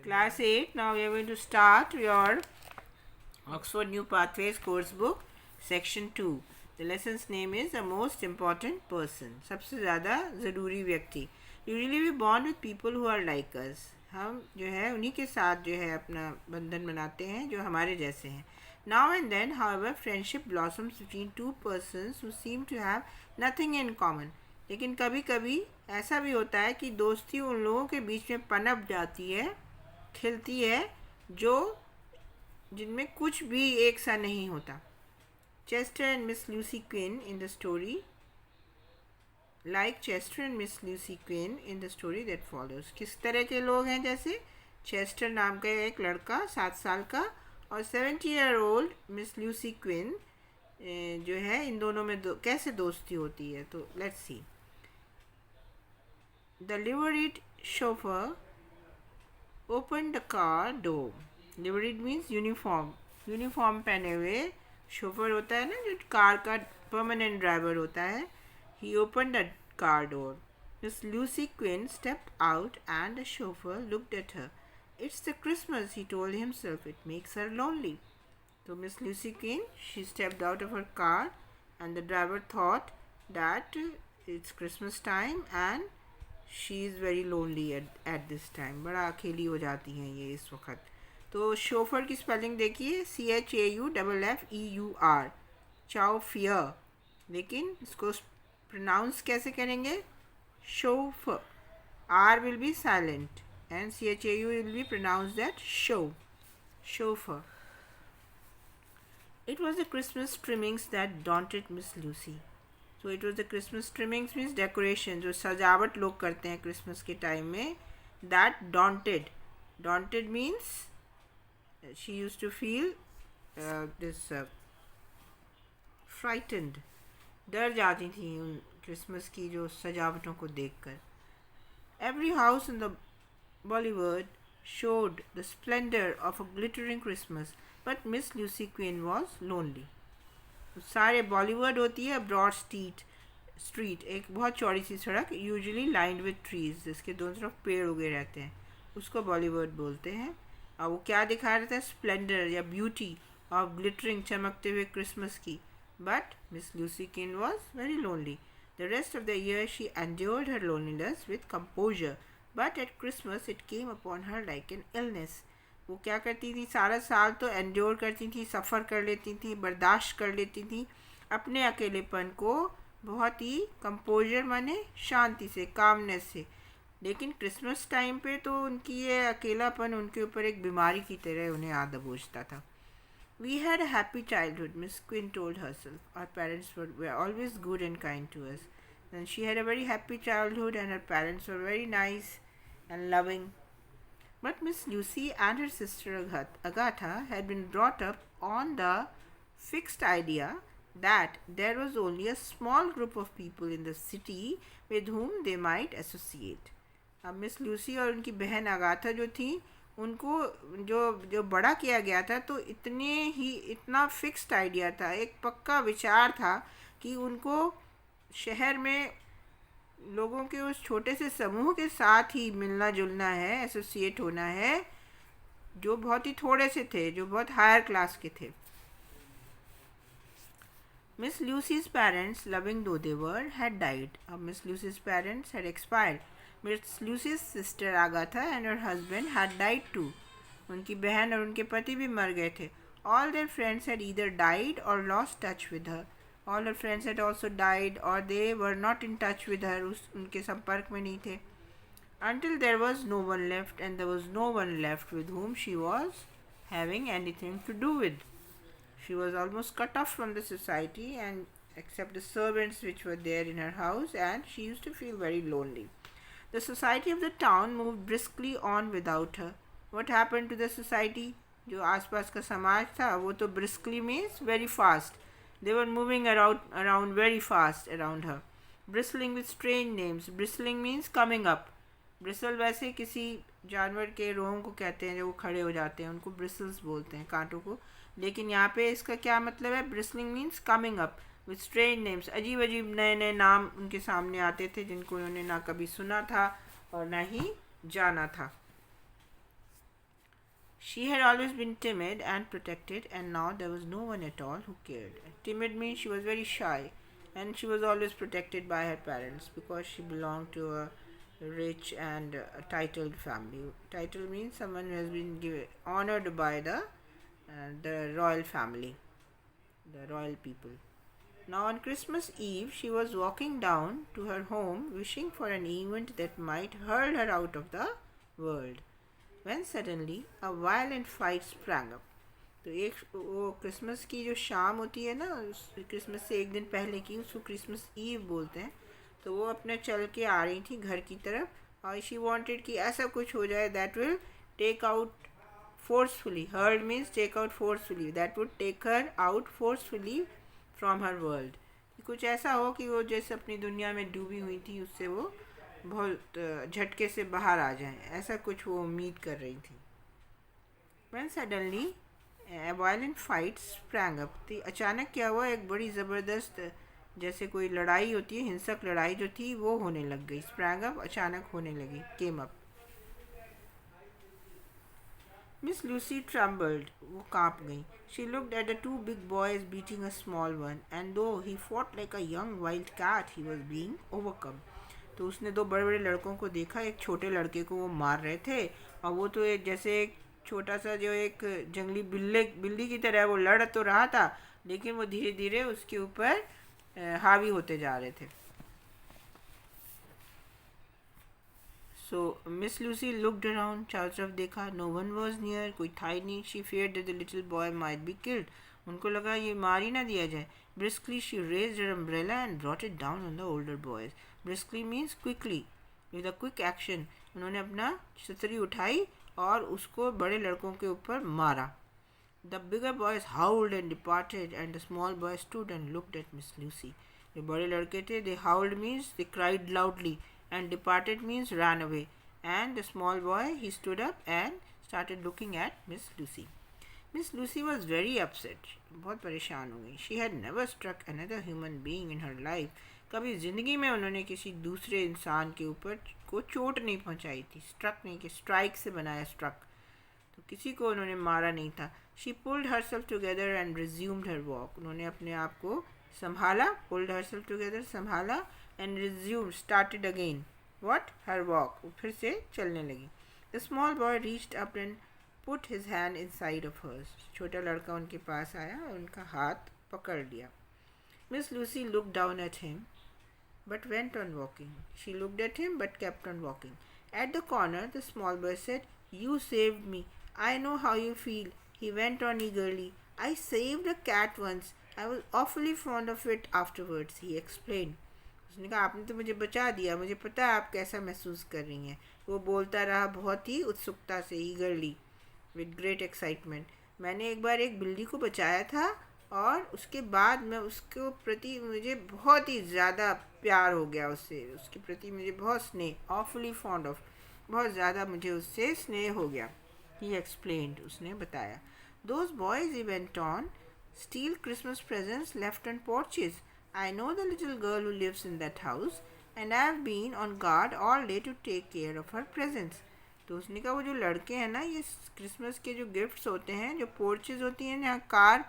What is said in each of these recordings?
Class 8, now we are going to start your Oxford New Pathways course book, section 2. The lesson's name is The Most Important Person. सबसे ज़्यादा ज़रूरी व्यक्ति. Usually we bond with people who are like us. हम जो है उन्हीं के साथ जो है अपना बंधन बनाते हैं जो हमारे जैसे हैं. Now and then, however, friendship blossoms between two persons who seem to have nothing in common. लेकिन कभी कभी ऐसा भी होता है कि दोस्ती उन लोगों के बीच में पनप जाती है, खिलती है, जो जिनमें कुछ भी एक सा नहीं होता. Chester and Miss Lucy Quinn in the story Chester and Miss Lucy Quinn in the story that follows. किस तरह के लोग हैं? जैसे चेस्टर नाम का एक लड़का 7 साल का और 70-year-old मिस लूसी क्विन जो है, इन दोनों में कैसे दोस्ती होती है. तो let's see. The liveried chauffeur opened the car door. Liveried means uniform. Uniform पहने हुए शोफर होता है ना, जो कार का परमानेंट ड्राइवर होता है. He opened the car door. Miss Lucy Quinn stepped out and the chauffeur looked at her. It's the Christmas, he told himself. It makes her lonely. So Miss Lucy Quinn, she stepped out of her car and the driver thought that it's Christmas time and she is very lonely at this time. बड़ा अकेली हो जाती हैं ये इस वक्त. तो chauffeur की स्पेलिंग देखिए, CHAUFFEUR, चौफियर. लेकिन इसको प्रोनाउंस कैसे करेंगे? Chauffeur. R will be silent and CHAU will be pronounced that show. Chauffeur. It was the Christmas trimmings that daunted Miss Lucy. So it was the Christmas trimmings means decoration, जो सजावट लोग करते हैं Christmas के time में. That daunted. Daunted means she used to feel frightened. डर जाती थी उन क्रिसमस की जो सजावटों को देखकर. Every house in the Bollywood showed the splendor of a glittering Christmas, but Miss Lucy Quinn was lonely. सारे बॉलीवुड होती है ब्रॉड स्ट्रीट, एक बहुत चौड़ी सी सड़क, यूजुअली लाइंड विद ट्रीज, जिसके दोनों तरफ पेड़ उगे रहते हैं, उसको बॉलीवुड बोलते हैं. और वो क्या दिखा रहा था? स्प्लेंडर या ब्यूटी ऑफ ग्लिटरिंग, चमकते हुए क्रिसमस की. बट मिस लूसी किन was very lonely. The rest of the year she endured her loneliness with composer, but at Christmas it came upon her like an illness. वो क्या करती थी? सारा साल तो एंड्योर करती थी, सफ़र कर लेती थी, बर्दाश्त कर लेती थी अपने अकेलेपन को, बहुत ही कंपोजर माने शांति से, कामनेस से. लेकिन क्रिसमस टाइम पे तो उनकी ये अकेलापन उनके ऊपर एक बीमारी की तरह उन्हें आ दबोचता था. We had a happy childhood, Miss Quinn told herself. Our parents were always good and kind to us. And she had a very happy childhood and her parents were very nice and loving. But Miss Lucy and her sister Agatha had been brought up on the fixed idea that there was only a small group of people in the city with whom they might associate. अब Miss Lucy और उनकी बहन Agatha जो थी, उनको जो बड़ा किया गया था, तो इतना फिक्स्ड आइडिया था, एक पक्का विचार था कि उनको शहर में लोगों के उस छोटे से समूह के साथ ही मिलना जुलना है, एसोसिएट होना है, जो बहुत ही थोड़े से थे, जो बहुत हायर क्लास के थे. Miss Lucy's parents, loving though they were, had died. Miss Lucy's parents had expired. Miss Lucy's sister Agatha and her husband had died too. उनकी बहन और उनके पति भी मर गए थे. All their friends had either died or lost touch with her. All her friends had also died or they were not in touch with her. उनके संपर्क में नहीं थे. Until there was no one left, and there was no one left with whom she was having anything to do with. She was almost cut off from the society and except the servants which were there in her house, and she used to feel very lonely. The society of the town moved briskly on without her. What happened to the society? जो आसपास का समाज था, वो तो briskly means very fast. They were moving around very fast around her. Bristling with strange names. Bristling means coming up. Bristle वैसे किसी जानवर के रोम को कहते हैं जो वो खड़े हो जाते हैं, उनको bristles बोलते हैं, कांटों को. लेकिन यहाँ पे इसका क्या मतलब है? Bristling means coming up with strange names. अजीब अजीब नए नए नाम उनके सामने आते थे जिनको उन्होंने ना कभी सुना था और ना ही जाना था. She had always been timid and protected, and now there was no one at all who cared. Timid means she was very shy, and she was always protected by her parents because she belonged to a rich and titled family. Title means someone who has been honored by the royal family, the royal people. Now, on Christmas Eve, she was walking down to her home wishing for an event that might hurl her out of the world, when suddenly a violent fight sprang up. तो एक वो Christmas की जो शाम होती है ना, Christmas से एक दिन पहले की, उसको क्रिसमस ईव बोलते हैं। तो वो अपने चल के आ रही थी घर की तरफ, और शी वांटेड कि ऐसा कुछ हो जाए that will take out forcefully. Hurl means take out forcefully. That would take her out forcefully from her world. कुछ ऐसा हो कि वो जैसे अपनी दुनिया में डूबी हुई थी, उससे वो बहुत झटके से बाहर आ जाए, ऐसा कुछ वो उम्मीद कर रही थी। When suddenly a violent fight sprang up. तो अचानक क्या हुआ, एक बड़ी ज़बरदस्त जैसे कोई लड़ाई होती है, हिंसक लड़ाई जो थी वो होने लग गई। sprang up अचानक होने लगी, came up. Miss Lucy trembled. वो कांप गई. She looked at the two big boys beating a small one, and though he fought like a young wild cat, he was being overcome. तो उसने दो बड़े बड़े लड़कों को देखा, एक छोटे लड़के को वो मार रहे थे, और वो तो एक जैसे एक छोटा सा जो एक जंगली बिल्ली की तरह वो लड़ तो रहा था, लेकिन वो धीरे धीरे उसके ऊपर हावी होते जा रहे थे। So Miss Lucy looked around, चारों तरफ देखा, no one was near, कोई था ही नहीं। She feared that the little boy might be killed. उनको लगा ये मार ही ना दिया जाए। Briskly she raised her umbrella and brought it down on the older boys. Briskly means quickly, with a quick action. उन्होंने अपना छतरी उठाई और उसको बड़े लड़कों के ऊपर मारा। The bigger boys howled and departed, and the small boy stood and looked at Miss Lucy. जो बड़े लड़के थे, they howled means they cried loudly, and departed means ran away. And the small boy, he stood up and started looking at Miss Lucy. Miss Lucy was very upset. बहुत परेशान हो गई. She had never struck another human being in her life. कभी ज़िंदगी में उन्होंने किसी दूसरे इंसान के ऊपर को चोट नहीं पहुंचाई थी. Struck नहीं कि strike से बनाया struck. तो किसी को उन्होंने मारा नहीं था. She pulled herself together and resumed her walk. उन्होंने अपने आप को संभाला, pulled herself together, संभाला, and resumed, started again. What? Her walk. वो फिर से चलने लगी. The small boy reached up and put his hand inside of hers. छोटा लड़का उनके पास आया और उनका हाथ पकड़ लिया. Miss Lucy looked down at him, but went on walking. She looked at him, but kept on walking. At the corner, the small boy said, "You saved me. I know how you feel." He went on eagerly. "I saved a cat once. I was awfully fond of it afterwards," he explained. उसने कहा, आपने तो मुझे बचा दिया, मुझे पता है आप कैसा महसूस कर रही हैं। वो बोलता रहा बहुत ही उत्सुकता से, ईगरली, विद ग्रेट एक्साइटमेंट। मैंने एक बार एक बिल्ली को बचाया था, और उसके बाद मैं उसके प्रति मुझे बहुत ही ज़्यादा प्यार हो गया उससे, उसके प्रति मुझे बहुत स्नेह, ऑफुली फॉन्ड ऑफ, बहुत ज़्यादा मुझे उससे स्नेह हो गया। ही एक्सप्लेन्ड, उसने बताया। Those boys, he went on, steal Christmas presents left on porches. I know the little girl who lives in that house, and I have been on guard all day to take care of her presents. तो उसने कहा वो जो लड़के हैं ना, ये Christmas के जो गिफ्ट्स होते हैं, जो पोर्चेज होती हैं जहाँ कार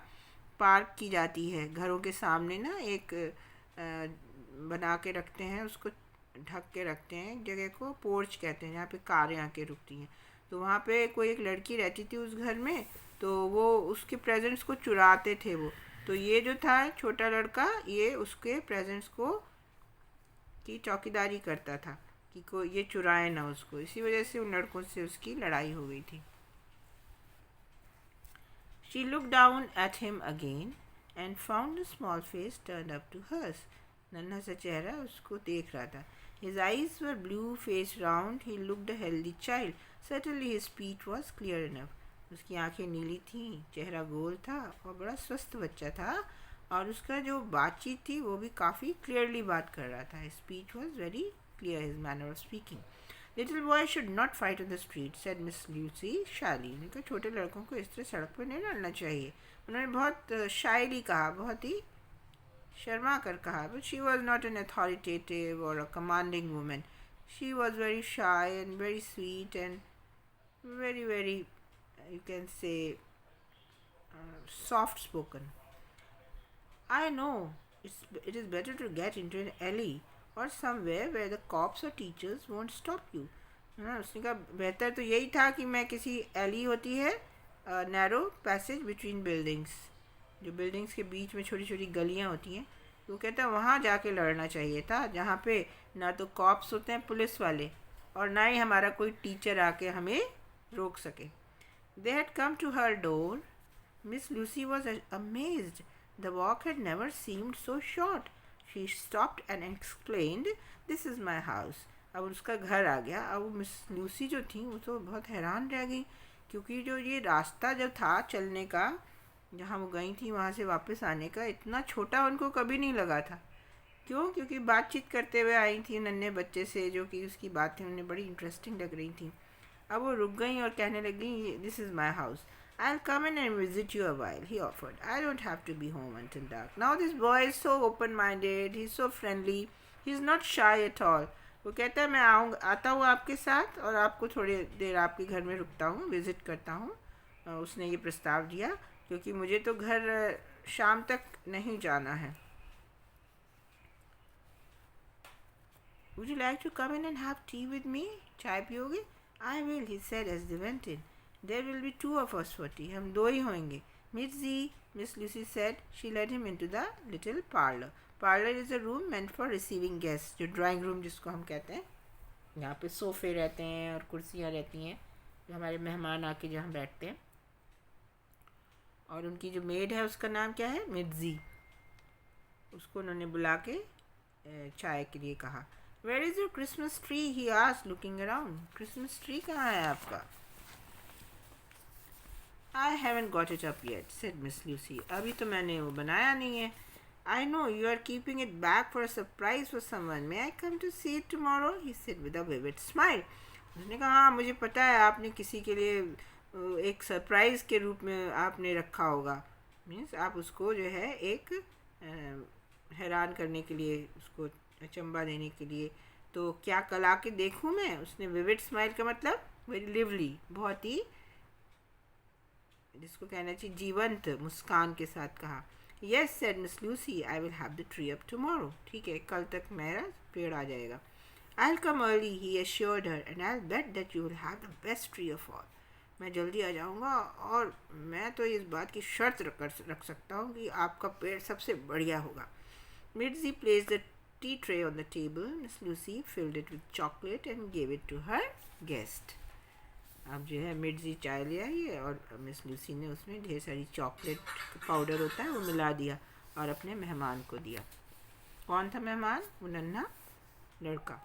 पार्क की जाती है, घरों के सामने ना एक बना के रखते हैं, उसको ढक के रखते हैं, एक जगह को पोर्च कहते हैं जहाँ पे कारें आके रुकती हैं। तो वहाँ पे कोई एक लड़की रहती थी उस घर में, तो वो उसके प्रेजेंट्स को चुराते थे वो। तो ये जो था छोटा लड़का, ये उसके प्रेजेंट्स को की चौकीदारी करता था कि कोई ये चुराए ना उसको। इसी वजह से उन लड़कों से उसकी लड़ाई हो गई थी। She looked down at him again and found a small face turned up to hers. नन्हा सा चेहरा उसको देख रहा था. His eyes were blue, face round. He looked a healthy child. Certainly his speech was clear enough. उसकी आंखें नीली थीं, चेहरा गोल था और बड़ा स्वस्थ बच्चा था, और उसका जो बातचीत थी वो भी काफ़ी क्लियरली बात कर रहा था. His speech was very clear, his manner of speaking. Little boy should not fight on the street, said Miss Lucy shyly. उनके छोटे लड़कों को इस तरह सड़क पर नहीं डालना चाहिए. उन्होंने बहुत शायली कहा, बहुत ही शर्मा कर कहा. But she was not an authoritative or a commanding woman. She was very shy and very sweet and very you can say soft spoken. I know it is better to get into an alley or somewhere where the cops or teachers won't stop you. हाँ, उसने कहा बेहतर तो यही था कि मैं किसी एली होती है, नैरो पैसेज बिटवीन बिल्डिंग्स, जो बिल्डिंग्स के बीच में छोटी छोटी गलियां होती हैं, तो वो कहता है वहाँ जाके लड़ना चाहिए था, जहाँ पे ना तो कॉप्स होते हैं पुलिस वाले और ना ही हमारा कोई टीचर आके हमें रोक सके. They had come to her door. Miss Lucy was amazed. The walk had never seemed so short. She stopped and exclaimed, "This is my house." अब उसका घर आ गया. अब मिस लूसी जो थी वो तो बहुत हैरान रह गई, क्योंकि जो ये रास्ता जो था चलने का, जहाँ वो गई थी वहाँ से वापस आने का, इतना छोटा उनको कभी नहीं लगा था. क्यों? क्योंकि बातचीत करते हुए आई थी नन्हे बच्चे से, जो कि उसकी बातें उन्हें बड़ी इंटरेस्टिंग लग रही थी. अब वो रुक गई और कहने लगी, "this is my house. I'll come in and visit you a while," he offered. "I don't have to be home until dark." Now this boy is so open-minded, he's so friendly, he's not shy at all. वो कहता है मैं आता हूँ आपके साथ और आपको थोड़ी देर आपके घर में रुकता हूँ, विज़िट करता हूँ. उसने ये प्रस्ताव दिया क्योंकि मुझे तो घर शाम तक नहीं जाना है. "Would you like to come in and have tea with me?" चाय पियोगे? "I will," he said as they went in. "There will be two of us for tea." हम दो ही होंगे. "Mitzi," Miss Lucy said. She led him into the little parlor. Parlor is a room meant for receiving guests, जो drawing room जिसको हम कहते हैं. यहाँ पे सोफ़े रहते हैं और कुर्सियाँ रहती हैं, जो हमारे मेहमान आके जहाँ बैठते हैं. और उनकी जो मेड है उसका नाम क्या है? मिर्जी. उसको उन्होंने बुला के चाय के लिए कहा. "Where is your Christmas tree?" he asked, looking around. Christmas tree कहाँ है आपका? "I haven't got it up yet," said Miss Lucy. अभी तो मैंने वो बनाया नहीं है. "I know you are keeping it back for a surprise for someone. May I come to see it tomorrow?" he said with a vivid smile. उसने कहा हाँ मुझे पता है आपने किसी के लिए एक सरप्राइज़ के रूप में आपने रखा होगा. मीन्स आप उसको जो है एक हैरान करने के लिए, उसको अचंबा देने के लिए. तो क्या कल आके देखूँ मैं? उसने विविड स्माइल का मतलब वेरी लिवली, बहुत ही, जिसको कहना चाहिए जीवंत मुस्कान के साथ कहा. "Yes," said Miss Lucy, "I will have the tree up tomorrow." ठीक है, कल तक मेरा पेड़ आ जाएगा. "I'll come early," he assured her, "and I'll bet that you will have the best tree of all." मैं जल्दी आ जाऊँगा और मैं तो इस बात की शर्त रख सकता हूँ कि आपका पेड़ सबसे बढ़िया होगा. Mitzi placed the tea tray on the table. Miss Lucy filled it with chocolate and gave it to her guest. अब जो है मिर्जी चाय ले आई और मिस लूसी ने उसमें ढेर सारी चॉकलेट पाउडर होता है वो मिला दिया और अपने मेहमान को दिया. कौन था मेहमान? वो नन्हा लड़का.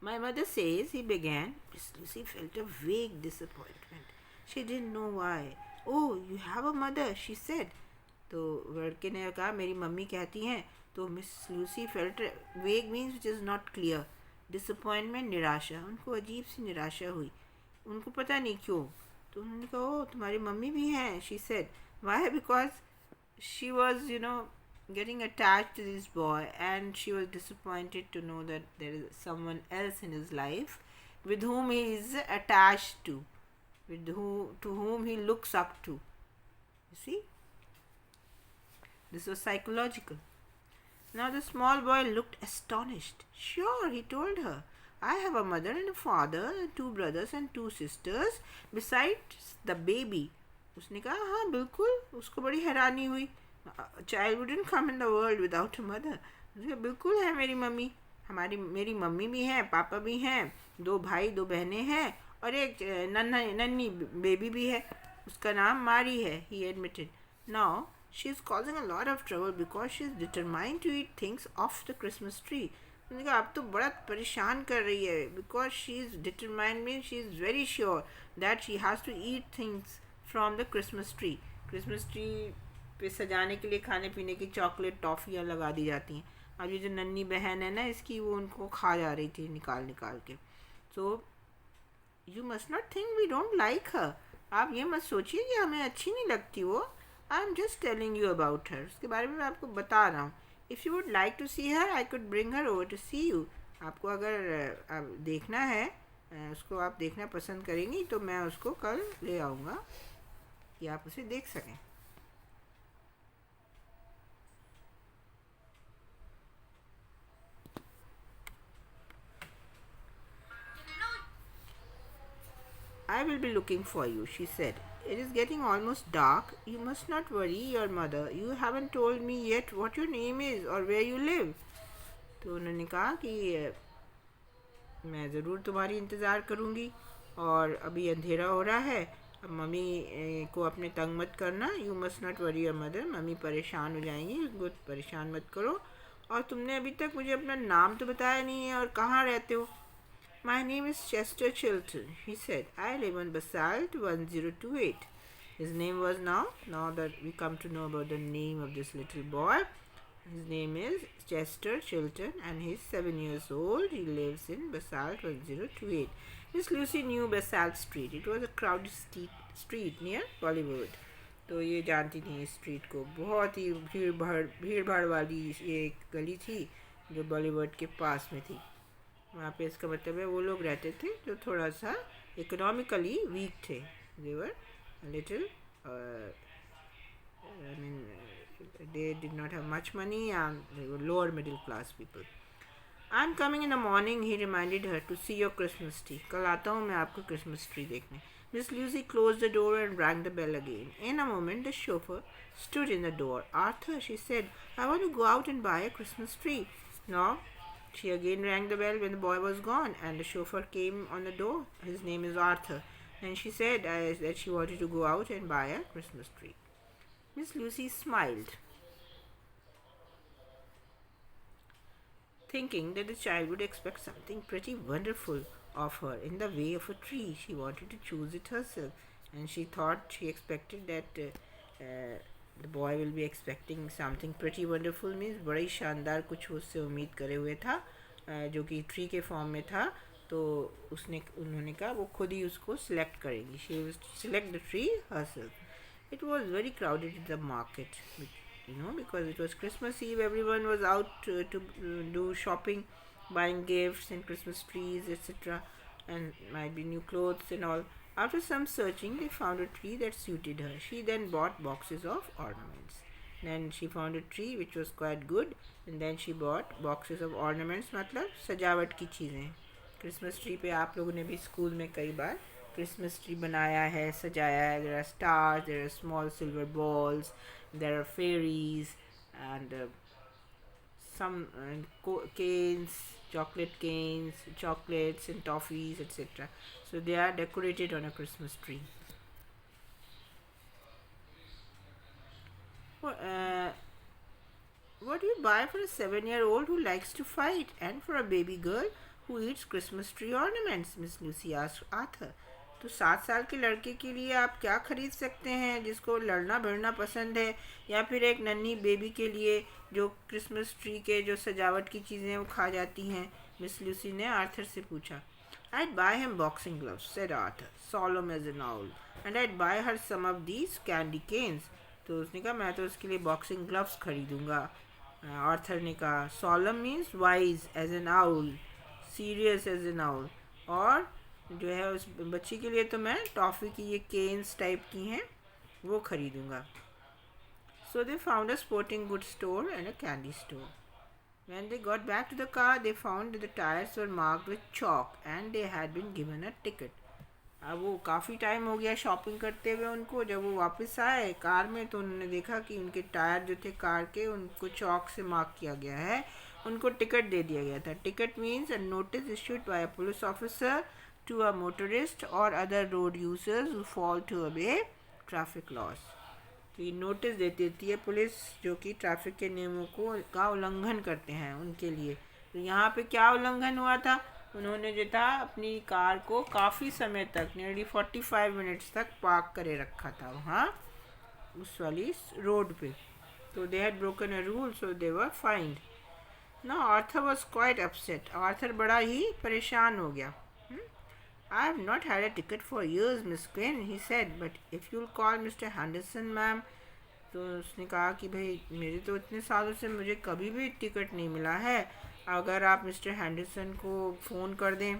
"My mother says," he began. Miss Lucy felt a vague disappointment. She didn't know why. "Oh, you have a mother," she said. तो लड़के ने कहा मेरी मम्मी कहती हैं. तो मिस लूसी फेल्ट वेग means which is not clear. Disappointment, निराशा. उनको अजीब सी निराशा हुई, उनको पता नहीं क्यों. तो उन्होंने कहा ओ तुम्हारी मम्मी भी हैं. She said. Why? Because she was getting attached to this boy and she was disappointed to know that there is someone else in his life with whom he is attached to, to whom he looks up to. You see, this was psychological. Now the small boy looked astonished. "Sure," he told her. "I have a mother and a father and 2 brothers and 2 sisters besides the baby." उसने कहा हाँ बिल्कुल. उसको बड़ी हैरानी हुई. "A child wouldn't come in the world without a mother." उसने कहा बिल्कुल है मेरी मम्मी. मेरी मम्मी भी हैं, पापा भी हैं, 2 भाई 2 बहनें हैं और एक नन्ही बेबी भी है. उसका नाम मारी है. He admitted. "Now she is causing a lot of trouble because she is determined to eat things off the Christmas tree." उसने कहा अब तो बड़ा परेशान कर रही है. Because she is determined means she is very sure that she has to eat things from the Christmas tree. Christmas tree पे सजाने के लिए खाने पीने की चॉकलेट टॉफ़ियाँ लगा दी जाती हैं. अब ये जो नन्ही बहन है ना इसकी, वो उनको खा जा रही थी निकाल के. So you must not think we don't like her. आप ये मत सोचिए कि हमें अच्छी नहीं लगती वो. I am just telling you about her. उसके बारे में मैं आपको बता रहा हूँ. If you would like to see her I could bring her over to see you. आपको अगर देखना है उसको आप देखना पसंद करेंगी तो मैं उसको कल ले आऊँगा कि आप उसे देख सकें. I will be looking for you, she said. It is getting almost dark. You must not worry your mother. You haven't told me yet what your name is or where you live. तो उन्होंने कहा कि मैं ज़रूर तुम्हारी इंतज़ार करूँगी और अभी अंधेरा हो रहा है. अब मम्मी को अपने तंग मत करना. You must not worry your mother. Mummy परेशान हो जाएंगी, उनको परेशान मत करो. और तुमने अभी तक मुझे अपना नाम तो बताया नहीं है और कहाँ रहते हो. My name is Chester Chilton, he said. I live on Basalt 1028. His name was now that we come to know about the name of this little boy. His name is Chester Chilton and he's 7 years old. He lives in Basalt 1028. Miss Lucy knew Basalt Street. It was a crowded street near Bollywood. तो ये जानती थी इस street को. बहुत ही भीड़ भाड़ वाली ये एक गली थी जो बॉलीवुड के पास में थी. वहाँ पे इसका मतलब है वो लोग रहते थे जो थोड़ा सा इकोनॉमिकली वीक थे. They were little I mean they did not have much money and they were lower middle class people. I'm coming in the morning, he reminded her, to see your Christmas tree. कल आता हूँ मैं आपको Christmas tree देखने. Miss Lucy closed the door and rang the bell again. In a moment, the chauffeur stood in the door. Arthur, she said, I want to go out and buy a Christmas tree. No. She again rang the bell when the boy was gone, and the chauffeur came on the door. His name is Arthur. And she said that she wanted to go out and buy a Christmas tree. Miss Lucy smiled, thinking that the child would expect something pretty wonderful of her in the way of a tree. She wanted to choose it herself, and she expected that the boy will be expecting something pretty wonderful means बड़ा ही शानदार कुछ उससे उम्मीद करे हुए था जो कि ट्री के फॉर्म में था. तो उन्होंने कहा वो खुद ही उसको सिलेक्ट करेगी. She will select the tree herself. It was very crowded at the market, because it was Christmas Eve. Everyone was out to do shopping, buying gifts and Christmas trees, etc. And might be new clothes and all. After some searching, they found a tree that suited her. She then bought boxes of ornaments. Then she found a tree which was quite good, and then she bought boxes of ornaments, मतलब सजावट की चीज़ें. Christmas tree पे आप लोगों ने भी school में कई बार क्रिसमस ट्री बनाया है, सजाया है. There are stars, there are small silver balls, there are fairies, and some canes, chocolate canes, chocolates and toffees, etc. So they are decorated on a Christmas tree. What do you buy for a 7-year-old who likes to fight and for a baby girl who eats Christmas tree ornaments? Miss Lucy asked Arthur. तो 7 साल के लड़के के लिए आप क्या खरीद सकते हैं जिसको लड़ना भिड़ना पसंद है, या फिर एक नन्ही बेबी के लिए जो क्रिसमस ट्री के जो सजावट की चीज़ें वो खा जाती हैं? मिस लूसी ने आर्थर से पूछा. I'd buy him boxing gloves, said Arthur, solemn as an owl, and I'd buy her some of these candy canes. तो उसने कहा मैं तो उसके लिए बॉक्सिंग ग्लव्स खरीदूंगा. आर्थर ने कहा solemn means wise as an owl, serious as an owl, और जो है उस बच्ची के लिए तो मैं टॉफ़ी की ये केन्स टाइप की हैं वो खरीदूंगा. So they found a sporting goods store and a candy store. When they got back to the car, they found that the tires were marked with chalk and they had been given a ticket. अब वो काफ़ी time हो गया shopping करते हुए उनको. जब वो वापस आए कार में तो उन्होंने देखा कि उनके टायर जो थे कार के उनको चॉक से मार्क किया गया है. उनको टिकट दे दिया गया था. Ticket means a notice issued by a police officer to a motorist or other road users who fall to obey traffic laws. तो ये नोटिस देती है पुलिस जो कि ट्रैफिक के नियमों का उल्लंघन करते हैं उनके लिए. तो यहाँ पे क्या उल्लंघन हुआ था? उन्होंने जो था अपनी कार को काफ़ी समय तक नियरली 45 मिनट्स तक पार्क करे रखा था वहाँ उस वाली रोड पे. तो they had broken a rule, so they were fined. ना Arthur was quite upset. Arthur बड़ा ही परेशान हो गया. I have not had a ticket for years, Miss Quinn, he said, but if you'll call Mr. Henderson, ma'am. तो उसने कहा कि भाई मेरे तो इतने सालों से मुझे कभी भी टिकट नहीं मिला है. अगर आप मिस्टर हैंडरसन को फ़ोन कर दें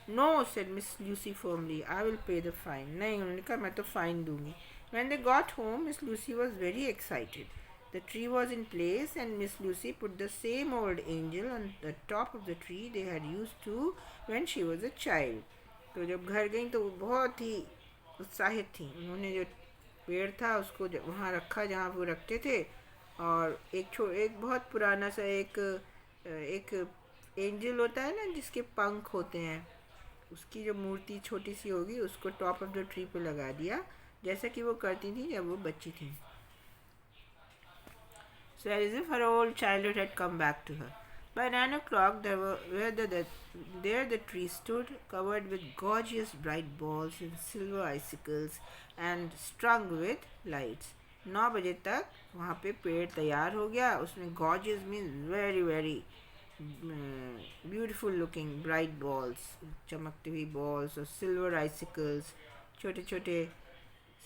No, said Miss Lucy firmly. I will pay the fine. नहीं, उन्होंने कहा मैं तो फाइन दूंगी. When they got home, Miss Lucy was very excited. The tree was in place, and Miss Lucy put the same old angel on the top of the tree they had used to when she was a child. तो जब घर गई तो वो बहुत ही उत्साहित थी. उन्होंने जो पेड़ था उसको वहाँ रखा जहाँ वो रखते थे, और एक बहुत पुराना सा एक एंजल होता है ना जिसके पंख होते हैं, उसकी जो मूर्ति छोटी सी होगी उसको टॉप ऑफ द ट्री पे लगा दिया, जैसा कि वो करती थी जब वो बच्ची थी. So as if her old childhood had come back to her. By 9 o'clock, there the tree stood, covered with gorgeous bright balls and silver icicles, and strung with lights. 9 बजे तक वहाँ पे पेड़ तैयार हो गया. उसमें gorgeous means very very beautiful looking bright balls, चमकती हुई बॉल्स, और सिल्वर आइसिकल्स, छोटे छोटे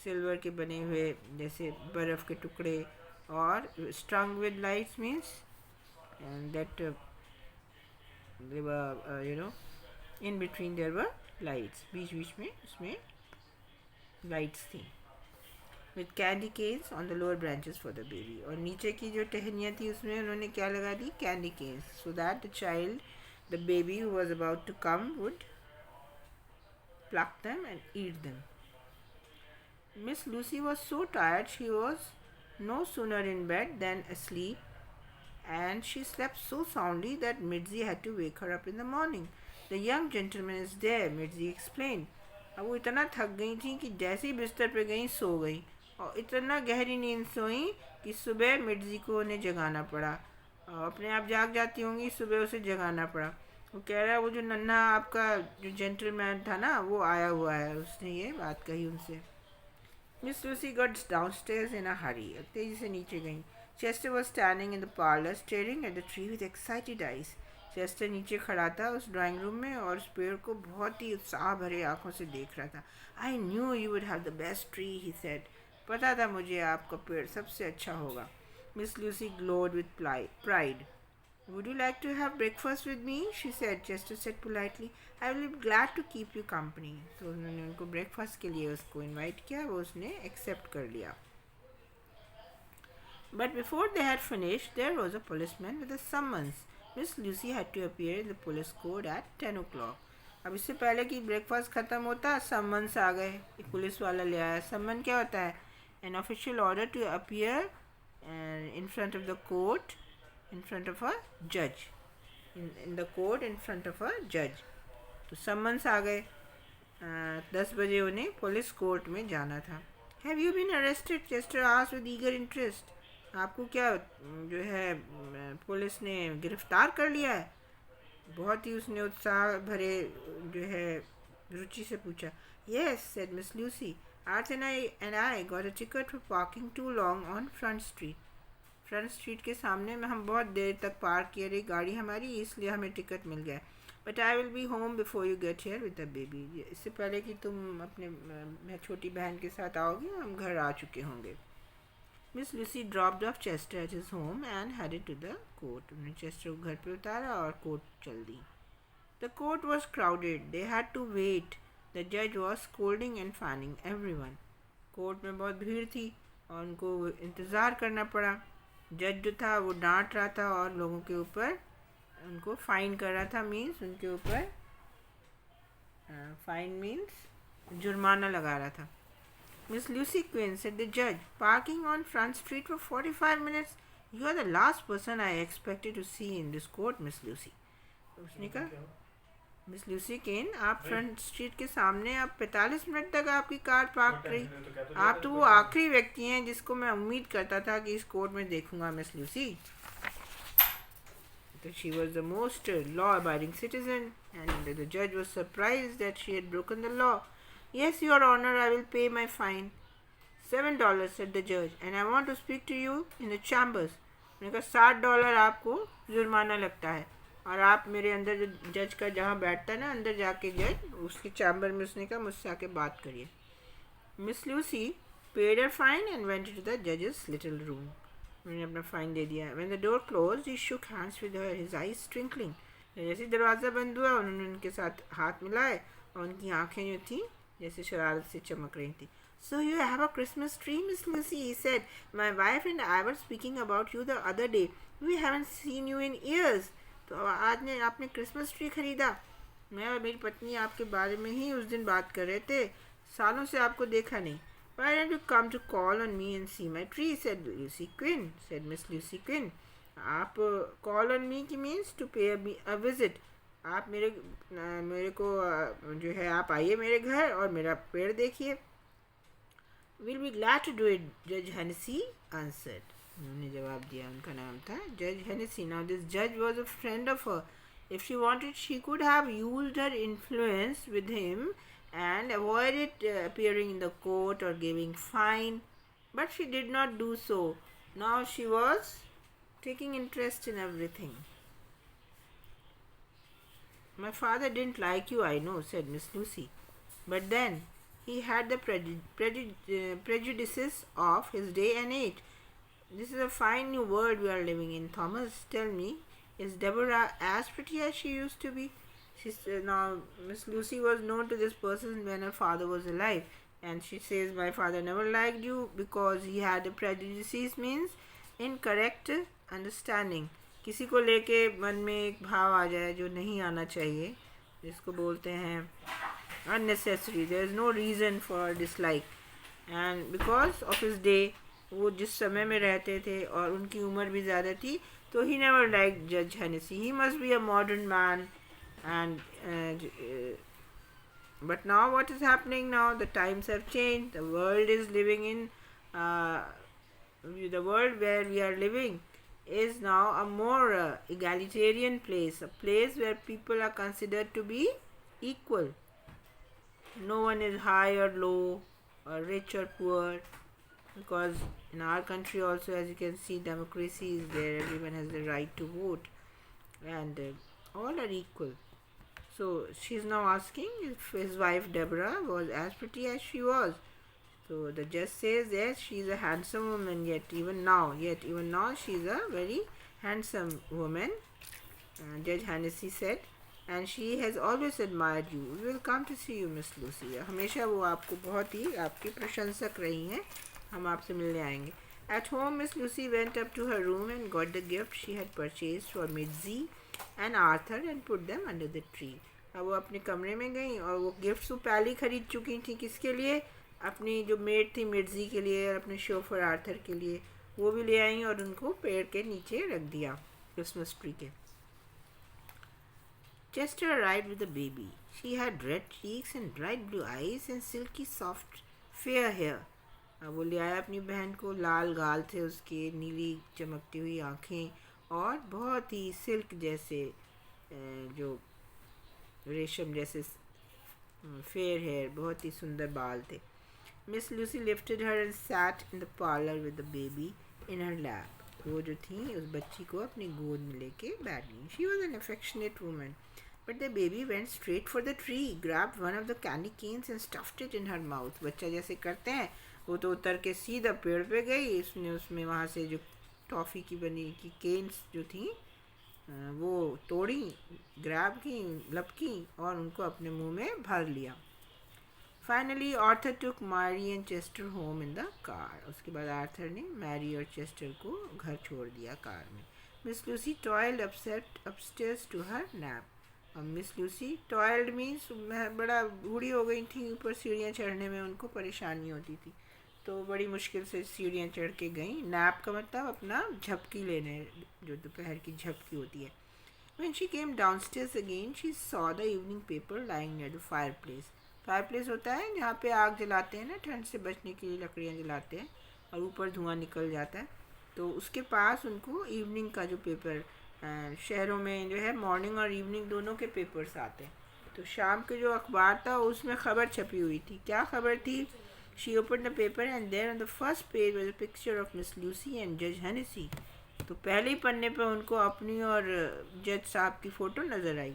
सिल्वर के बने हुए जैसे बर्फ़ के टुकड़े, और strung with lights means that in between there were lights, बीच बीच में उसमें लाइट्स थी. With candy canes on the lower branches for the baby, और नीचे की जो टहनियाँ थी उसमें उन्होंने क्या लगा दी, candy canes, so that the child, the baby who was about to come would pluck them and eat them. Miss Lucy was so tired she was no sooner in bed than asleep, and she slept so soundly that Mitzi had to wake her up in the morning. The young gentleman is there, Mitzi explained. अब वो इतना थक गई थी कि जैसे ही बिस्तर पे गई सो गई, और इतना गहरी नींद सोई कि सुबह मिर्जी को उन्हें जगाना पड़ा. और अपने आप जाग जाती होंगी, सुबह उसे जगाना पड़ा. वो कह रहा है वो जो नन्हा आपका जो जेंटलमैन था ना वो आया हुआ है, उसने ये बात कही उनसे. मिस लूसी गॉट डाउनस्टेयर्स इन अ हरी, तेजी से नीचे गई. Chester was standing in the parlour staring at the tree with excited eyes. Chester नीचे खड़ा था उस ड्राइंग रूम में और उस पेड़ को बहुत ही उत्साह भरे आंखों से देख रहा था. I knew you would have the best tree, he said. पता था मुझे आपका पेड़ सबसे अच्छा होगा. Miss Lucy glowed with pride. Would you like to have breakfast with me? She said. Chester said politely. I will be glad to keep you company. तो उन्होंने उनको ब्रेकफास्ट के लिए उसको इनवाइट किया, वो उसने एक्सेप्ट कर लिया. But before they had finished, there was a policeman with a summons. Miss Lucy had to appear in the police court at 10 o'clock. अब इससे पहले कि ब्रेकफास्ट ख़त्म होता, समन्स आ गए, एक पुलिस वाला ले आया. समन क्या होता है? An official order to appear in front of the court, in front of a judge, in the court in front of a judge. तो समन्स आ गए. 10 बजे उन्हें पुलिस कोर्ट में जाना था. Have you been arrested? Chester asked with eager interest. आपको क्या जो है पुलिस ने गिरफ्तार कर लिया है? बहुत ही उसने उत्साह भरे जो है रुचि से पूछा. Yes, said Miss Lucy. Arthur and I got a ticket for parking too long on Front Street. Front street के सामने में हम बहुत देर तक पार्क किए रही गाड़ी हमारी, इसलिए हमें टिकट मिल गया. But I will be home before you get here with the baby. इससे पहले कि तुम अपने छोटी बहन के साथ आओगी हम घर आ चुके होंगे. Miss Lucy dropped off Chester at his home and headed to the court. उन्होंने चेस्टर को घर पे उतारा और कोर्ट चल दी. The court was crowded. They had to wait. The जज was scolding and fanning everyone. Court में बहुत भीड़ थी और उनको इंतज़ार करना पड़ा. जज जो था वो डांट रहा था और लोगों के ऊपर उनको फाइन कर रहा था. मीन्स उनके ऊपर फाइन मीन्स जुर्माना लगा रहा था. Miss Lucy Queen said the जज, parking on Front Street for 45 minutes. You are the last person I expected to see in this court, Miss Lucy. उसने कहा मिस लूसी केन, आप फ्रंट स्ट्रीट के सामने आप 45 मिनट तक आपकी कार पार्क रही. आप तो वो आखिरी व्यक्ति हैं जिसको मैं उम्मीद करता था कि इस कोर्ट में देखूंगा, मिस लूसी. तो she was the most law abiding citizen and the जज was surprise that she had broken the law. Yes your honour, I will pay my fine. $7 said the जज, and I want to speak to you in the chambers. मैंने कहा $60 आपको जुर्माना लगता है, और आप मेरे अंदर जो जज का जहाँ बैठता है ना अंदर जाके जज उसके चैम्बर में, उसने कहा मुझसे आके बात करिए. Miss Lucy paid her fine and went to the जजेस लिटिल रूम. उन्होंने अपना फाइन दे दिया. When the door closed he shook hands with her, his eyes twinkling. जैसे ही दरवाज़ा बंद हुआ उन्होंने उनके साथ हाथ मिलाए और उनकी आंखें जो थी जैसे शरारत से चमक रही थी. So you have a Christmas tree, Miss Lucy? He said. My wife and I were speaking about you the other day. We haven't seen you in years. तो आज ने आपने क्रिसमस ट्री खरीदा. मैं और मेरी पत्नी आपके बारे में ही उस दिन बात कर रहे थे. सालों से आपको देखा नहीं. Why don't you come to call on me and see my tree? Said Lucy Quinn. Said Miss Lucy Quinn. आप कॉल ऑन मी की मीन्स टू पे अ विजिट. आप मेरे को जो है आप आइए मेरे घर और मेरा पेड़ देखिए. Will be glad to do it, जज हेनेसी आंसर्ड. उन्होंने जवाब दिया. उनका नाम था जज हेनेसी. नाउ दिस जज was a friend of her. If she wanted, she could have used her influence with him and avoided appearing in the court or giving fine, but she did not do so. Now she was taking interest in everything. My father didn't like you, I know, said Miss Lucy. But then he had the prejudices of his day and age. This is a fine new world we are living in. Thomas, tell me, is Deborah as pretty as she used to be? Now, Miss Lucy was known to this person when her father was alive. And she says, my father never liked you because he had the prejudices, means incorrect understanding. किसी को लेके मन में एक भाव आ जाए जो नहीं आना चाहिए, जिसको बोलते हैं unnecessary. There is no reason for dislike. And because of his day, वो जिस समय में रहते थे और उनकी उम्र भी ज़्यादा थी, so he never liked Judge Hennessy. He must be a modern man. But now what is happening now? The times have changed. The world is living in the world where we are living is now a more egalitarian place, a place where people are considered to be equal. No one is high or low, or rich or poor, because in our country also, as you can see, democracy is there. Everyone has the right to vote, and all are equal. So she's now asking if his wife Deborah was as pretty as she was. So the judge says yes, she's a handsome woman. Yet even now she's a very handsome woman. Judge Hennessy said, and she has always admired you. We will come to see you, Miss Lucy. हमेशा वो आपको बहुत ही आपकी प्रशंसक रही हैं. हम आपसे मिलने आएंगे. At home, Miss Lucy went up to her room and got the gift she had purchased for Mitzi and Arthur and put them under the tree. अब वो अपने कमरे में गई और वो गिफ्ट्स वो पहले ही खरीद चुकी थी. किसके लिए? अपनी जो मेड थी मिर्जी के लिए और अपने शोफर आर्थर के लिए. वो भी ले आई और उनको पेड़ के नीचे रख दिया क्रिसमस ट्री के. Chester arrived with a baby. She had red cheeks and bright blue eyes and silky soft fair hair. अब वो ले आया अपनी बहन को. लाल गाल थे उसके, नीली चमकती हुई आँखें और बहुत ही सिल्क जैसे जो रेशम जैसे फेयर हेयर, बहुत ही सुंदर बाल थे. Miss Lucy lifted her and sat in the parlour with the baby in her lap. वो जो थी उस बच्ची को अपनी गोद में लेके बैठ गई. She was an affectionate woman. But the baby went straight for the tree, grabbed one of the candy canes and stuffed it in her mouth. बच्चा जैसे करते हैं वो तो उतर के सीधा पेड़ पे गई. उसमें वहाँ से जो टॉफ़ी की बनी की केन्स जो थी वो तोड़ी, ग्रैब की, लपकी और उनको अपने मुंह में भर लिया. Finally Arthur took Mary and Chester home in the car. उसके बाद आर्थर ने मैरी और चेस्टर को घर छोड़ दिया कार में. Miss Lucy toiled upstairs to her nap. अब मिस लूसी टॉयल्ड मीन्स बड़ा बूढ़ी हो गई थी. ऊपर सीढ़ियाँ चढ़ने में उनको परेशानी होती थी तो बड़ी मुश्किल से सीढ़ियाँ चढ़ के गई. नैप का मतलब अपना झपकी लेने, जो दोपहर की झपकी होती है. When she came downstairs again, she saw the evening paper lying near the fireplace. Fireplace होता है जहाँ पे आग जलाते हैं ना, ठंड से बचने के लिए लकड़ियाँ जलाते हैं और ऊपर धुआं निकल जाता है. तो उसके पास उनको इवनिंग का जो पेपर, शहरों में जो है मॉर्निंग और इवनिंग दोनों के पेपर्स आते हैं. तो शाम के जो अखबार था उसमें ख़बर छपी हुई थी. क्या खबर थी? She opened the paper and there on the first page was a picture of Miss Lucy and Judge Hennessy. तो पहले ही पन्ने पर उनको अपनी और जज साहब की फ़ोटो नज़र आई.